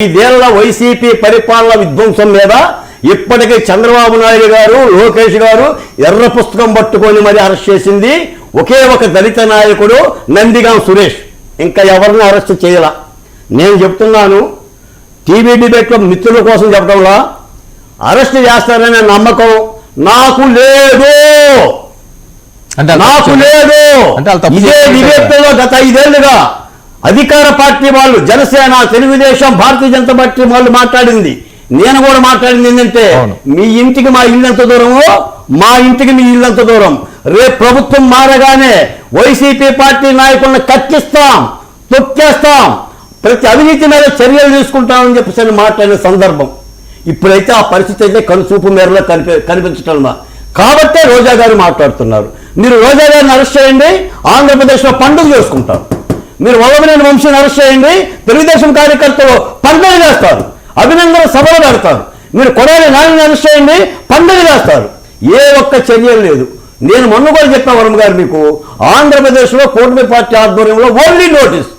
ఐదేళ్ల వైసీపీ పరిపాలన విధ్వంసం మీద ఇప్పటికీ చంద్రబాబు నాయుడు గారు లోకేష్ గారు ఎర్ర పుస్తకం పట్టుకొని మరి అరెస్ట్ చేసింది ఒకే ఒక దళిత నాయకుడు నందిగాం సురేష్. ఇంకా ఎవరిని అరెస్ట్ చేయాల. నేను చెప్తున్నాను, టీవీ డిబేట్లో మిత్రుల కోసం చెప్పడంలా అరెస్ట్ చేస్తారనే నమ్మకం నాకు లేదు. ఇదే డిబేట్లో గత 5 ఏళ్లుగా అధికార పార్టీ వాళ్ళు, జనసేన, తెలుగుదేశం, భారతీయ జనతా పార్టీ వాళ్ళు మాట్లాడింది, నేను కూడా మాట్లాడింది ఏంటంటే, మీ ఇంటికి మా ఇల్లు ఎంత దూరమో మా ఇంటికి మీ ఇల్లు ఎంత దూరం. రేపు ప్రభుత్వం మారగానే వైసీపీ పార్టీ నాయకులను కక్కిస్తాం, తొక్కేస్తాం, ప్రతి అవినీతి మీద చర్యలు తీసుకుంటామని చెప్పేసి మాట్లాడిన సందర్భం. ఇప్పుడైతే ఆ పరిస్థితి అయితే కనుచూపు మేరలో కనిపించటం. కాబట్టే రోజా గారు మాట్లాడుతున్నారు. మీరు రోజా గారిని అరెస్ట్ చేయండి, ఆంధ్రప్రదేశ్లో పండుగ చేసుకుంటారు. మీరు వల్లభనేని వంశీని అరెస్ట్ చేయండి, తెలుగుదేశం కార్యకర్తలు పండుగ చేస్తారు, అభినందన సభలు పెడతారు. మీరు కొడాలి నాని అరెస్ట్ చేయండి, పండుగ చేస్తారు. ఏ ఒక్క చర్య లేదు. నేను మొన్న కూడా చెప్పిన వరుణ్ గారు, మీకు ఆంధ్రప్రదేశ్లో కూటమి పార్టీ ఆధ్వర్యంలో ఓన్లీ నోటీస్